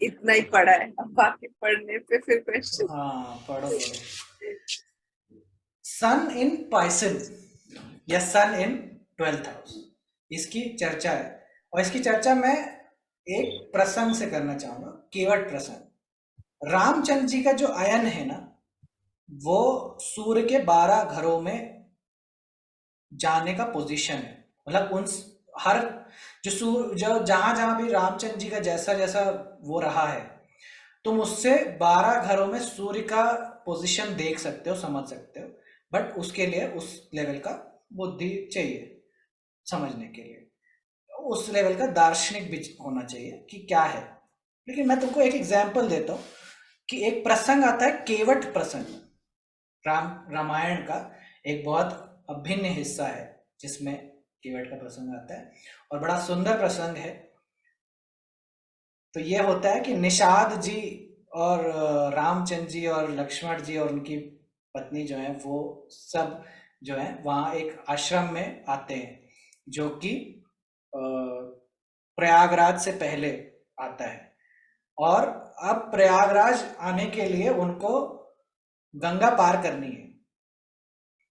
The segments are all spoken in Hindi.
इतना ही पढ़ा है, अब बाकी पढ़ने पे फिर क्वेश्चन। हाँ, पढ़ो पढ़ो। सन इन पाइसन या सन इन 12th हाउस, इसकी चर्चा है। और इसकी चर्चा मैं एक प्रसंग से करना चाहूंगा, केवट प्रसंग। रामचंद्र जी का जो अयन है ना, वो सूर्य के 12 घरों में जाने का पोजीशन है। मतलब उन हर जो सूर्य जो जहां जहां भी रामचंद्र जी का जैसा जैसा वो रहा है, तुम उससे 12 घरों में सूर्य का पोजीशन देख सकते हो, समझ सकते हो। बट उसके लिए उस लेवल का बुद्धि चाहिए समझने के लिए, उस लेवल का दार्शनिक भी होना चाहिए कि क्या है। लेकिन मैं तुमको एक एग्जाम्पल देता हूँ कि एक प्रसंग आता है, केवट प्रसंग। रामायण का एक बहुत अभिन्न हिस्सा है जिसमें केवट का प्रसंग आता है, और बड़ा सुंदर प्रसंग है। तो ये होता है कि निषाद जी और रामचंद्र जी और लक्ष्मण जी और उनकी पत्नी जो है, वो सब जो है वहाँ एक आश्रम में आते हैं, जो कि अ, प्रयागराज से पहले आता है। और अब प्रयागराज आने के लिए उनको गंगा पार करनी है,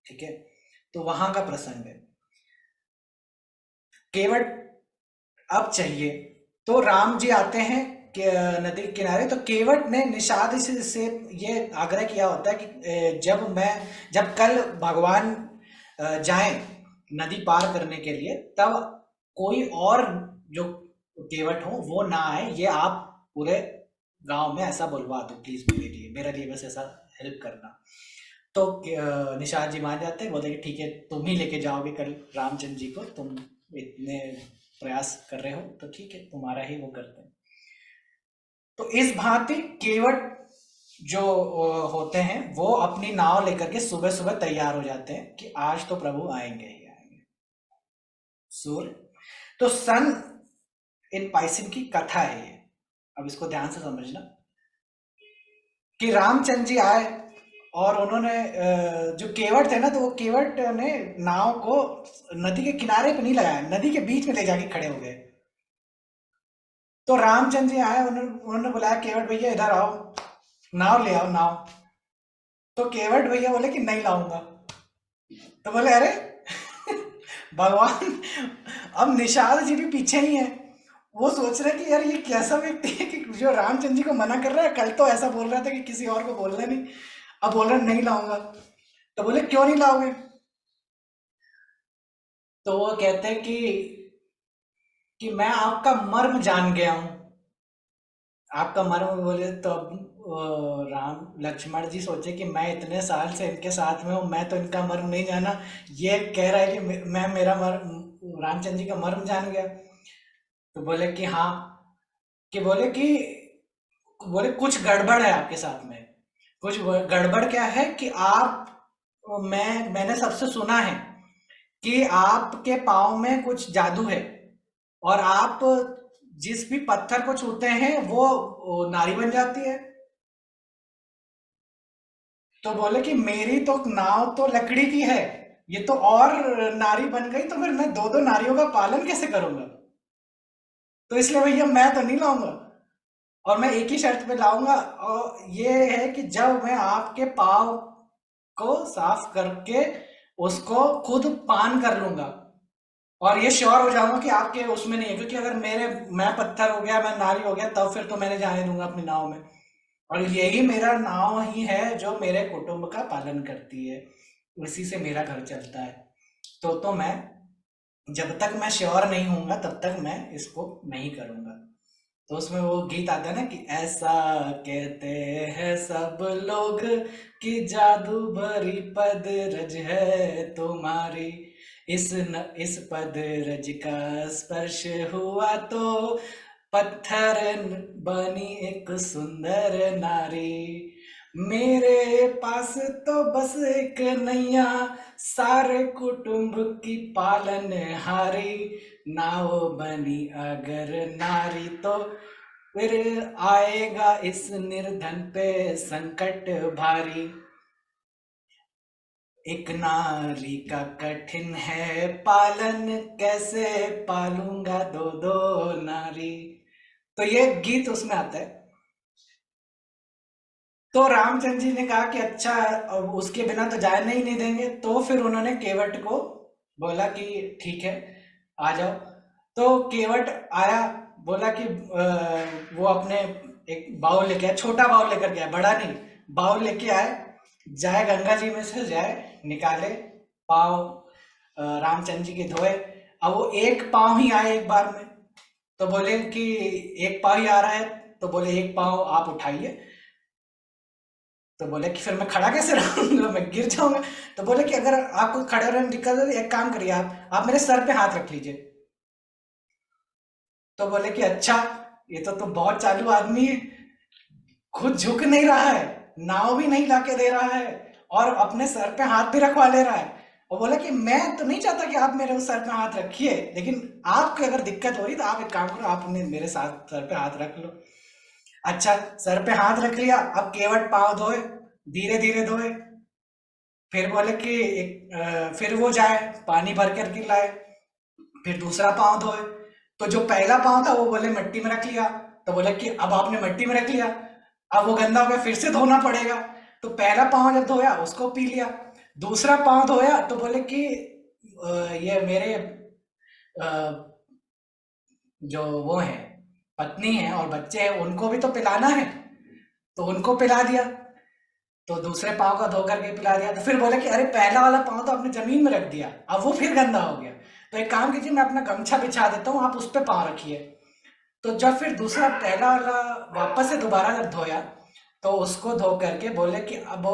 ठीक है। तो वहां का प्रसंग है। केवट अब चाहिए, तो राम जी आते हैं नदी के किनारे। तो केवट ने निषाद से ये आग्रह किया होता है कि जब कल भगवान जाएं नदी पार करने के लिए, तब कोई और जो केवट हो वो ना आए, ये आप पूरे गांव में ऐसा बुलवा दो प्लीज, मेरे लिए बस ऐसा हेल्प करना। तो निषाद जी मान जाते हैं, बोलते कि ठीक है, तुम ही लेके जाओगे कल रामचंद्र जी को, तुम इतने प्रयास कर रहे हो तो ठीक है, तुम्हारा ही वो करते हैं। तो इस भांति केवट जो होते हैं, वो अपनी नाव लेकर के सुबह सुबह तैयार हो जाते हैं कि आज तो प्रभु आएंगे ही आएंगे। सूर्य, तो सन इन पाइसिन की कथा है ये। अब इसको ध्यान से समझना कि रामचंद्र जी आए, और उन्होंने जो केवट थे ना, तो वो केवट ने नाव को नदी के किनारे पे नहीं लगाया, नदी के बीच में ले जाके खड़े हो गए। तो रामचंद्र जी आए, उन्होंने बुलाया, केवट भैया इधर आओ, नाव ले आओ नाव। तो केवट भैया बोले कि नहीं लाऊंगा। तो बोले अरे भगवान, अब निषाद जी भी पीछे ही है। वो सोच रहे कि यार ये कैसा व्यक्ति है कि जो रामचंद्र जी को मना कर रहा है, कल तो ऐसा बोल रहा था कि किसी और को बोलना नहीं, अब बोल रहा नहीं लाऊंगा। तो बोले क्यों नहीं लाओगे? तो वो कहते हैं कि मैं आपका मर्म जान गया हूं। आपका मर्म बोले तो अब राम लक्ष्मण जी सोचे कि मैं इतने साल से इनके साथ में हूँ, मैं तो इनका मर्म नहीं जाना। ये कह रहा है कि मैं मेरा मर्म, रामचंद्र जी का मर्म जान गया। तो बोले कि हाँ, कि बोले कुछ गड़बड़ है आपके साथ में। कुछ गड़बड़ क्या है कि मैंने सबसे सुना है कि आपके पाँव में कुछ जादू है, और आप जिस भी पत्थर को छूते हैं वो नारी बन जाती है। तो बोले कि मेरी तो नाव तो लकड़ी की है, ये तो और नारी बन गई, तो फिर मैं दो दो नारियों का पालन कैसे करूंगा? तो इसलिए भैया मैं तो नहीं लाऊंगा, और मैं एक ही शर्त पे लाऊंगा, और ये है कि जब मैं आपके पाव को साफ करके उसको खुद पान कर लूंगा, और ये श्योर हो जाऊंगा कि आपके उसमें नहीं है। क्योंकि अगर मैं पत्थर हो गया, मैं नारी हो गया, तब फिर तो मैंने जाने दूंगा अपनी नाव में। और यही मेरा नाव ही है जो मेरे कुटुंब का पालन करती है, उसी से मेरा घर चलता है। तो मैं जब तक मैं श्योर नहीं हूंगा तब तक मैं इसको नहीं करूंगा। तो उसमें वो गीत आता है ना कि ऐसा कहते हैं सब लोग कि जादू भरी पद रज है तुम्हारी, इस पद रज का स्पर्श हुआ तो पत्थर बनी एक सुंदर नारी। मेरे पास तो बस एक नैया, सारे कुटुंब की पालन हारी, नाव बनी अगर नारी तो फिर आएगा इस निर्धन पे संकट भारी। एक नारी का कठिन है पालन, कैसे पालूंगा दो दो नारी। तो ये गीत उसमें आता है। तो रामचंद्र जी ने कहा कि अच्छा, अब उसके बिना तो जाने ही नहीं देंगे। तो फिर उन्होंने केवट को बोला कि ठीक है, आ जाओ। तो केवट आया, बोला कि वो अपने एक बाउल लेके आया, छोटा बाउल लेकर गया, बड़ा नहीं, बाउल लेके आए, जाए गंगा जी में से जाए, निकाले पाँव रामचंद्र जी के धोए। अब वो एक पाँव ही आए एक बार में, तो बोले कि एक पाँव ही आ रहा है, तो बोले एक पाँव आप उठाइए। तो बोले कि फिर मैं खड़ा कैसे रहूंगा, मैं गिर जाऊंगा। तो बोले कि अगर आपको खड़े रहने में दिक्कत है तो एक काम करिए, आप मेरे सर पे हाथ रख लीजिए। तो बोले कि अच्छा, ये तो बहुत चालू आदमी है, खुद झुक नहीं रहा है, नाव भी नहीं लाके दे रहा है, और अपने सर पे हाथ भी रखवा ले रहा है। और बोला कि मैं तो नहीं चाहता कि आप मेरे उस सर पे हाथ रखिए, लेकिन आपको अगर दिक्कत हो रही तो आप एक काम करो, आप मेरे साथ सर पे हाथ रख लो। अच्छा, सर पे हाथ रख लिया। अब केवट पाँव धोए, धीरे धीरे धोए। फिर बोले कि फिर वो जाए पानी भर कर के लाए, फिर दूसरा पाँव धोए। तो जो पहला पाँव था वो बोले मिट्टी में रख लिया। तो बोले कि अब आपने मिट्टी में रख लिया, अब वो गंदा हो गया, फिर से धोना पड़ेगा। तो पहला पाँव जब धोया उसको पी लिया, दूसरा पाँव धोया तो बोले कि ये मेरे अ, जो वो है, पत्नी है और बच्चे हैं, उनको भी तो पिलाना है, तो उनको पिला दिया। तो दूसरे पाँव का धो करके पिला दिया। तो फिर बोले कि अरे पहला वाला पाँव तो आपने जमीन में रख दिया, अब वो फिर गंदा हो गया। तो एक काम कीजिए, मैं अपना गमछा बिछा देता हूँ, आप उस पे पाँव रखिए। तो जब फिर दूसरा पहला वाला वापस से दोबारा जब धोया, तो उसको धो करके बोले कि अब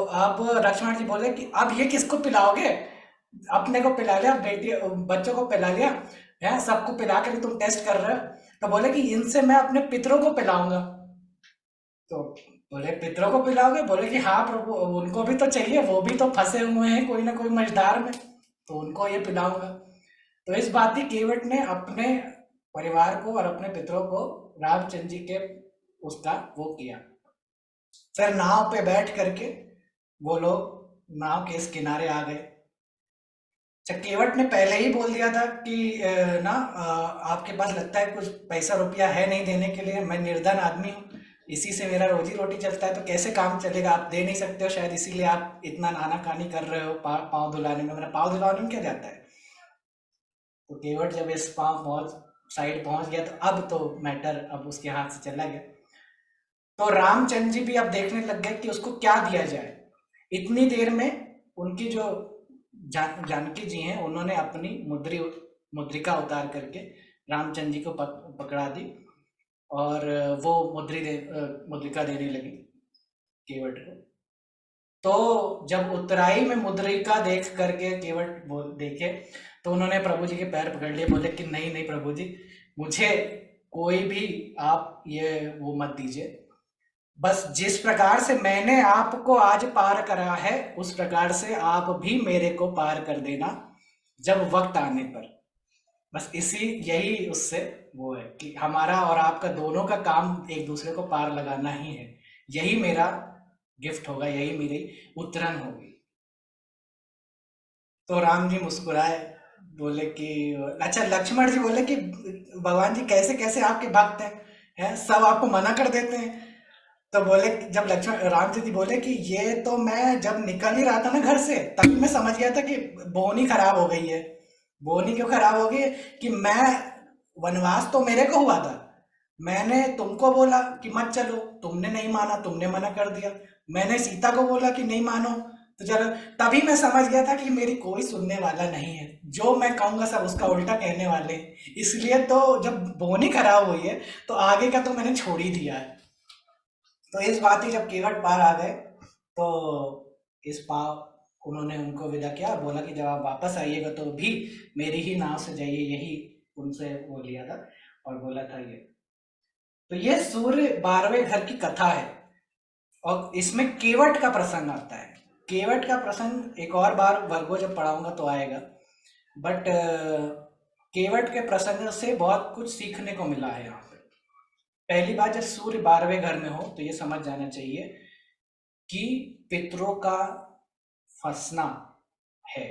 लक्ष्मण जी बोले कि अब ये किसको पिलाओगे, अपने को पिला लिया, बेटी बच्चों को पिला लिया है, सबको पिला कर तुम टेस्ट कर रहे हो। तो बोले कि इनसे मैं अपने पितरों को पिलाऊंगा। तो बोले पितरों को पिलाओगे, बोले कि हाँ प्रभु, उनको भी तो चाहिए, वो भी तो फंसे हुए हैं कोई ना कोई मझधार में, तो उनको ये पिलाऊंगा। तो इस बात ही केवट ने अपने परिवार को और अपने पितरों को रामचंद्र जी के उसका वो किया। फिर नाव पे बैठ करके वो लोग नाव के इस किनारे आ गए। चकेवट ने पहले ही बोल दिया था कि आपके पास लगता है कुछ पैसा रुपया है नहीं देने के लिए, मैं निर्धन आदमी हूँ, इसी से मेरा रोजी रोटी चलता है, तो कैसे काम चलेगा, आप दे नहीं सकते हो शायद, इसीलिए आप इतना नानाकानी कर रहे हो पाँव धुलाने में। मेरा पाँव धुलाने में क्या जाता है। तो केवट जब इस पाँव पहुंच साइड पहुंच गया, तो अब तो मैटर अब उसके हाथ से चला गया। तो रामचंद्र जी भी अब देखने लग गए कि उसको क्या दिया जाए। इतनी देर में उनकी जो जानकी जी हैं, उन्होंने अपनी मुद्रिका उतार करके रामचंद्र जी को पकड़ा दी, और वो मुद्रिका देने लगी केवट को। तो जब उतराई में मुद्रिका देख करके केवट देखे, तो उन्होंने प्रभु जी के पैर पकड़ लिए, बोले कि नहीं नहीं प्रभु जी, मुझे कोई भी आप ये वो मत दीजिए, बस जिस प्रकार से मैंने आपको आज पार करा है, उस प्रकार से आप भी मेरे को पार कर देना जब वक्त आने पर। बस इसी यही उससे वो है कि हमारा और आपका दोनों का काम एक दूसरे को पार लगाना ही है, यही मेरा गिफ्ट होगा, यही मेरी उत्तरन होगी। तो राम जी मुस्कुराए, बोले कि अच्छा, लक्ष्मण जी बोले कि भगवान जी कैसे कैसे आपके भक्त हैं, सब आपको मना कर देते हैं। तो बोले, जब लक्ष्मण राम जी बोले कि ये तो मैं जब निकल ही रहा था ना घर से, तभी मैं समझ गया था कि बोनी खराब हो गई है। बोनी क्यों खराब हो गई है कि मैं, वनवास तो मेरे को हुआ था, मैंने तुमको बोला कि मत चलो, तुमने नहीं माना, तुमने मना कर दिया। मैंने सीता को बोला कि नहीं मानो, तो चलो, तभी मैं समझ गया था कि मेरी कोई सुनने वाला नहीं है, जो मैं कहूंगा सब उसका उल्टा कहने वाले हैं। इसलिए तो जब बोनी खराब हुई है, तो आगे का तो मैंने छोड़ ही दिया है। तो इस बात ही जब केवट पार आ गए, तो इस पार उन्होंने उनको विदा किया और बोला कि जब आप वापस आइएगा तो भी मेरी ही नाव से जाइए, यही उनसे वो लिया था और बोला था ये। तो ये सूर्य 12वें घर की कथा है, और इसमें केवट का प्रसंग आता है। केवट का प्रसंग एक और बार वर्गो जब पढ़ाऊंगा तो आएगा, बट केवट के प्रसंग से बहुत कुछ सीखने को मिला है यहाँ पे। पहली बात, जब सूर्य 12वें घर में हो तो ये समझ जाना चाहिए कि पितरों का फंसना है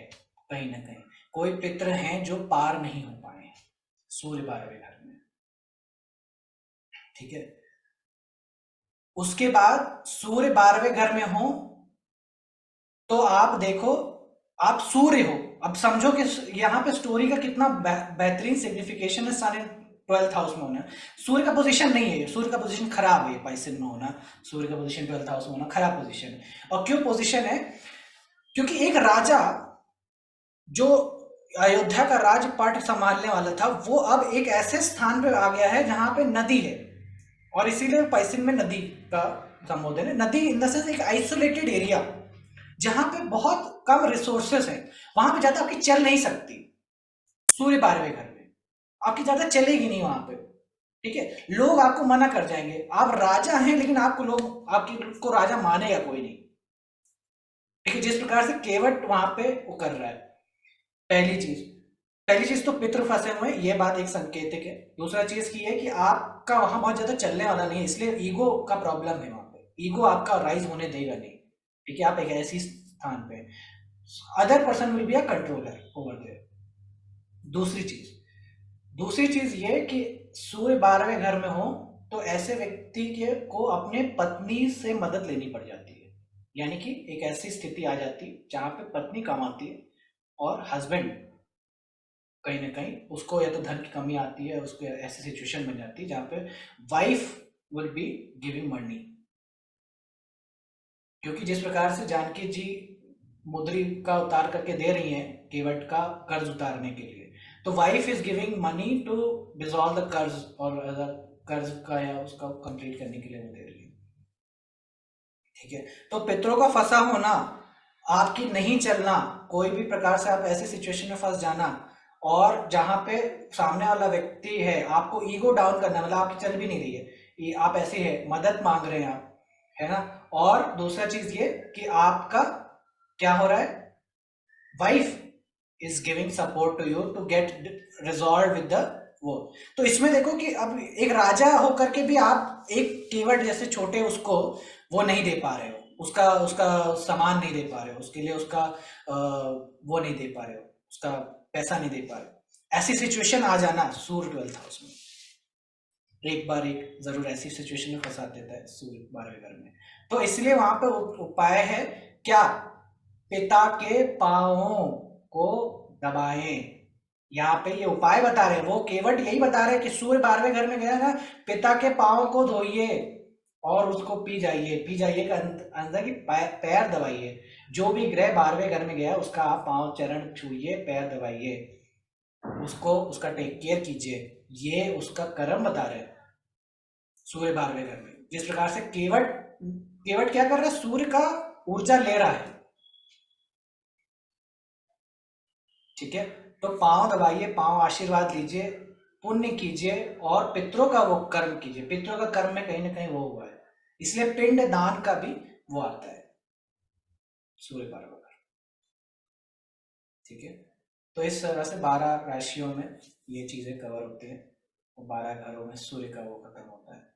कहीं ना कहीं। कोई पितर हैं जो पार नहीं हो पाए सूर्य 12वें घर में, ठीक है। उसके बाद सूर्य 12वें घर में हो तो आप देखो, आप सूर्य हो। अब समझो कि यहाँ पे स्टोरी का कितना बेहतरीन सिग्निफिकेशन है सन इन 12th हाउस में होना। सूर्य का पोजीशन नहीं है, सूर्य का पोजीशन खराब है पाइसन में होना, सूर्य का पोजीशन 12th हाउस में होना खराब पोजीशन है। और क्यों पोजीशन है? क्योंकि एक राजा जो अयोध्या का राजपाट संभालने वाला था, वो अब एक ऐसे स्थान पे आ गया है जहां पे नदी है, और इसीलिए पाइसिन में नदी का संबोधन है। नदी इन द सेंस एक आइसोलेटेड एरिया जहां पे बहुत कम रिसोर्सेस है, वहां पे ज्यादा आपकी चल नहीं सकती। सूर्य 12वें घर में आपकी ज्यादा चलेगी नहीं वहां पे, ठीक है। लोग आपको मना कर जाएंगे, आप राजा हैं लेकिन आपको लोग आपकी को राजा मानेगा कोई नहीं, ठीक है। जिस प्रकार से केवट वहां पे वो कर रहा है। पहली चीज तो पितृ फंसे हुए, ये बात एक संकेतिक है। दूसरा चीज की है कि आपका वहां बहुत ज्यादा चलने वाला नहीं है, इसलिए ईगो का प्रॉब्लम है वहां पे, ईगो आपका राइज होने देगा नहीं, ठीक है। आप एक ऐसी स्थान पे, other person will be a controller over there. दूसरी चीज ये कि सूर्य 12वें घर में हो तो ऐसे व्यक्ति के को अपने पत्नी से मदद लेनी पड़ जाती है, यानी कि एक ऐसी स्थिति आ जाती है जहां पे पत्नी कमाती है और हस्बैंड कहीं ना कहीं उसको या तो धन की कमी आती है, उसको ऐसी सिचुएशन बन जाती है जहां पे wife will be giving money. क्योंकि जिस प्रकार से जानकी जी मुद्री का उतार करके दे रही हैं केवट का कर्ज उतारने के लिए, तो wife is giving money to dissolve the कर्ज, और कर्ज का या उसका कंप्लीट करने के लिए वो दे रही है, ठीक है। तो पितरों का फंसा होना, आपकी नहीं चलना, कोई भी प्रकार से आप ऐसी सिचुएशन में फंस जाना, और जहां पे सामने वाला व्यक्ति है आपको ईगो डाउन करना, मतलब आपकी चल भी नहीं रही है, ये आप ऐसे है, मदद मांग रहे हैं आप, है ना। और दूसरा चीज ये कि आपका क्या हो रहा है, wife is giving support to you to get resolve with the वो। तो इसमें देखो कि अब एक राजा होकर के भी आप एक केवट जैसे छोटे उसको वो नहीं दे पा रहे हो, उसका उसका सामान नहीं दे पा रहे हो, उसके लिए उसका वो नहीं दे पा रहे हो, उसका पैसा नहीं दे पा रहे हो। ऐसी सिचुएशन आ जाना सूर्य 12th हाउस में, एक बार एक जरूर ऐसी सिचुएशन में फंसा देता है सूर्य 12वें घर में। तो इसलिए वहां पे उपाय है क्या, पिता के पांवों को दबाएं। यहाँ पे ये उपाय बता रहे हैं, वो केवट यही बता रहे हैं कि सूर्य 12वें घर में गया ना, पिता के पांव को धोइए और उसको पी जाइए का अंदर की पैर दबाइए। जो भी ग्रह 12वें घर में गया उसका आप पांव चरण छूइए, पैर दबाइए, उसको उसका टेक केयर कीजिए। ये उसका कर्म बता रहे हैं सूर्य 12वें घर में। जिस प्रकार से केवट क्या कर रहा है, सूर्य का ऊर्जा ले रहा है, ठीक है। तो पांव दबाइए, पांव आशीर्वाद लीजिए, पुण्य कीजिए और पितरों का वो कर्म कीजिए। पितरों का कर्म में कहीं ना कहीं वो हुआ है, इसलिए पिंड दान का भी वो आता है सूर्य 12वें घर, ठीक है। तो इस तरह से 12 राशियों में ये चीजें कवर होती हैं, और 12 घरों में सूर्य का वो खत्म होता है।